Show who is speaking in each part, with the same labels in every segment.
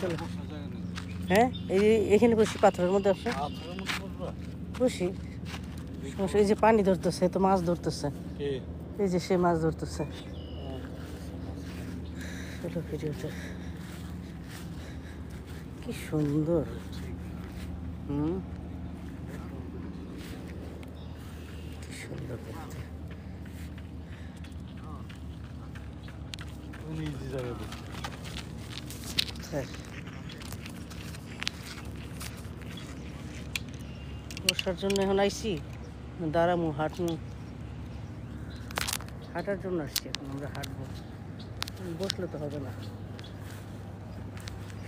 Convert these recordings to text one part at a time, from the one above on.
Speaker 1: চলো। হ্যাঁ এই এখানে বসি, পাথরের মধ্যে আসে বসি। সমস্যা, এই যে পানি ধরতেছে, তো মাছ ধরতেছে, এই যে সে মাছ ধরতেছে। চলো ভিডিওটা কি সুন্দর। কি সুন্দর দেখতে। বসার জন্য এখন আইসি, দাঁড়ামু, হাঁটমু, হাঁটার জন্য আসছি এখন আমরা, হাঁটবো, বসলে তো হবে না।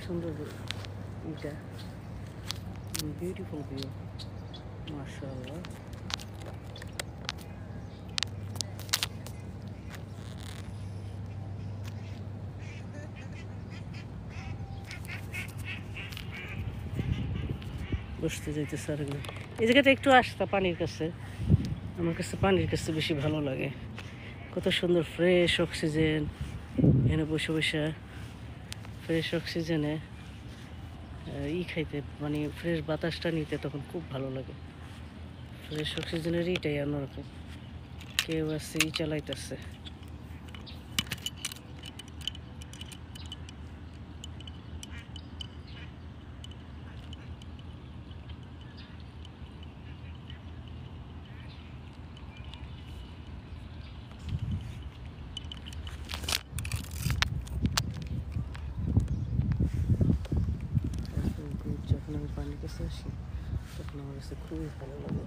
Speaker 1: সুন্দর এটা, বিউটিফুল ভিউ, মাশাআল্লাহ। বসতে যাইতেছে আর এই জায়গাটা একটু আসতা পানির কাছে, আমার কাছে পানির কাছে বেশি ভালো লাগে। কত সুন্দর ফ্রেশ অক্সিজেন, এখানে বসে বসে ফ্রেশ অক্সিজেনে খাইতে, মানে ফ্রেশ বাতাসটা নিতে তখন খুব ভালো লাগে। ফ্রেশ অক্সিজেনের এইটাই অন্যরকম। কেউ আছে চালাইতেছে। যখন আমি পানির কাছে আসি তখন আমার কাছে খুবই ভালো লাগে।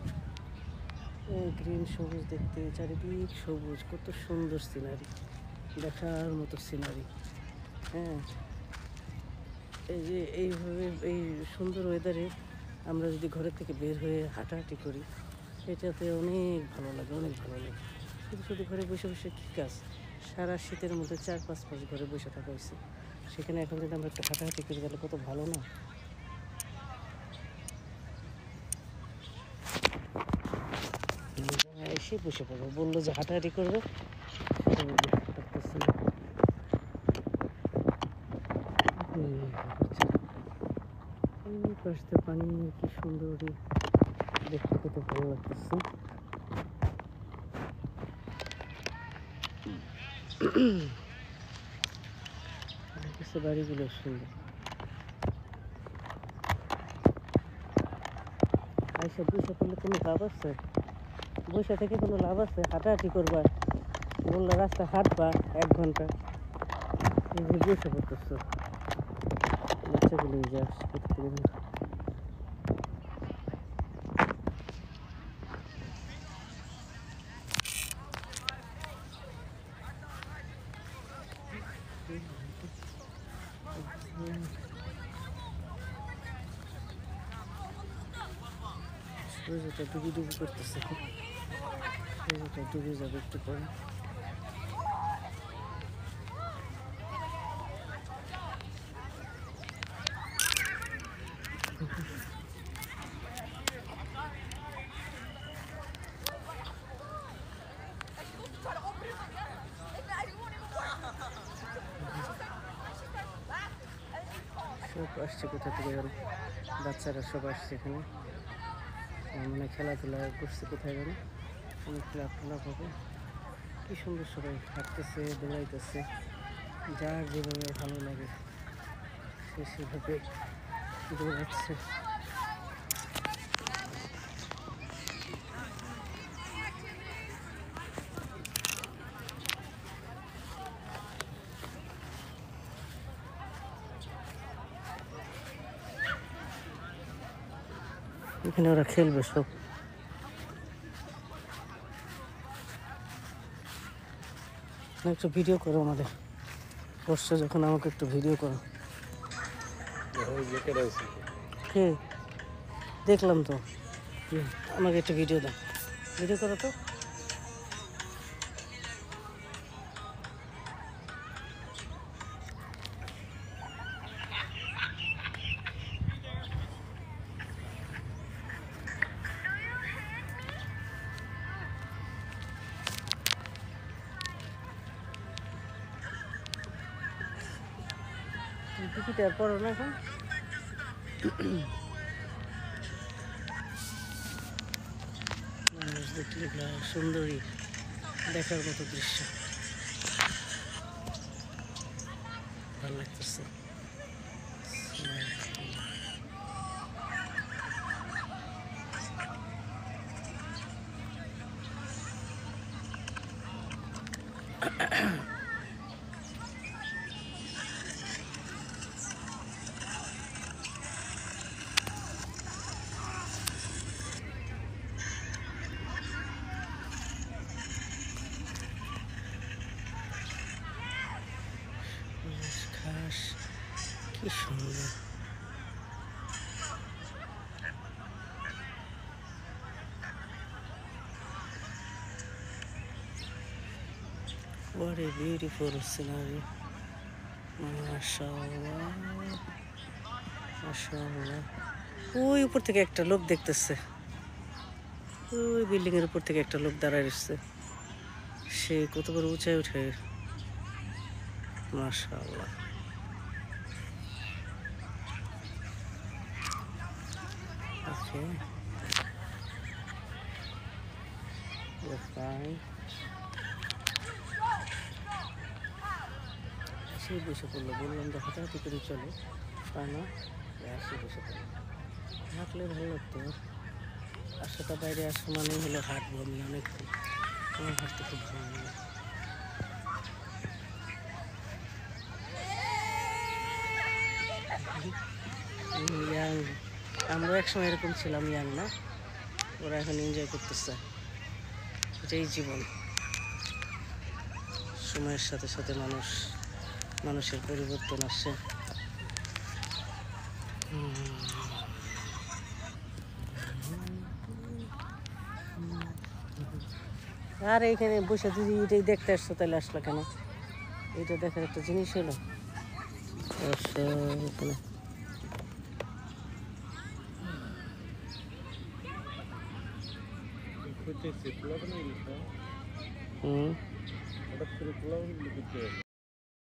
Speaker 1: গ্রিন সবুজ দেখতে, চারিদিক সবুজ, কত সুন্দর সিনারি, দেখার মতো সিনারি। হ্যাঁ, এই যে এইভাবে এই সুন্দর ওয়েদারে আমরা যদি ঘরের থেকে বের হয়ে হাঁটাহাঁটি করি, এটাতে অনেক ভালো লাগে, অনেক ভালো লাগে। শুধু শুধু ঘরে বসে বসে কী কাজ, সারা শীতের মধ্যে 4-5 মাস ঘরে বসে থাকা হয়েছে, সেখানে এখন যদি আমরা একটু হাঁটাহাঁটি করে গেলে কত ভালো না। এসে বসে পড়বো, বললো যে হাঁটাহাঁটি করবে, পাশে পানি, কি সুন্দর দেখতে, কত ভালো লাগতেছে। বাড়িগুলো সুন্দর। আইসা বসে করলে কোনো লাভ আছে? বসে থেকে কোনো লাভ আছে? হাঁটাহাঁটি করবা, বললে রাস্তা হাঁটবা 1 ঘন্টা, এই যে বসে পড়তেছ। বাচ্চাগুলো যে আসছে কোথা থেকে, সূর্যটা ডুবি ডুবি করতেছে, সূর্যটা ডুবে যাবে একটু পরে। সব আসছে কোথা থেকে জানো, বাচ্চারা সব আসছে এখানে, মানে খেলাধুলা করছে কোথায় জানো, অনেক লাভ হবে। কি সুন্দর সবাই হাঁটতেছে, দৌড়াইতেছে, যার যেভাবে ভালো লাগে সে সেভাবে দৌড়াচ্ছে। এখানে ওরা খেলবে সব। একটু ভিডিও করো আমাদের, বসছো যখন আমাকে একটু ভিডিও করো। কে দেখলাম তো, আমাকে একটু ভিডিও দাও, ভিডিও করো তো। টিকিট আর পড়ো না এখন? মানুষ দেখলে সুন্দরী দেখার মতো দৃশ্য, ভালো লাগতেছে। ঘাস কি সুন্দর, what a beautiful scenery, মাশাআল্লাহ মাশাআল্লাহ। ওই উপর থেকে একটা লোক দেখতেছে, ওই বিল্ডিং এর উপর থেকে একটা লোক দাঁড়ায় রয়েছে, সে কত বড় উঁচায় উঠে, মাশাআল্লাহ। ওকে, fine. সে বসে পড়লো, বললাম যে হাঁটাহাঁটি করে চলো, তা না সে বসে পড়লো। হাঁটলে ভালো লাগতো, আসাটা বাইরে আসা মানে হলো হাঁটবো আমি অনেকক্ষণ, আমার হাঁটতে খুব ভালো লাগে। ইয়াং, আমরা একসময় এরকম ছিলাম, ইয়াং না? ওরা এখন এনজয় করতেছে, এটাই জীবন। সময়ের সাথে সাথে মানুষের পরিবর্তন আসে। আর এইখানে বসে যদি এটাই দেখতে আসছো তাহলে আসলো কেন? এটা দেখার একটা জিনিস হলো এখানে। হুম।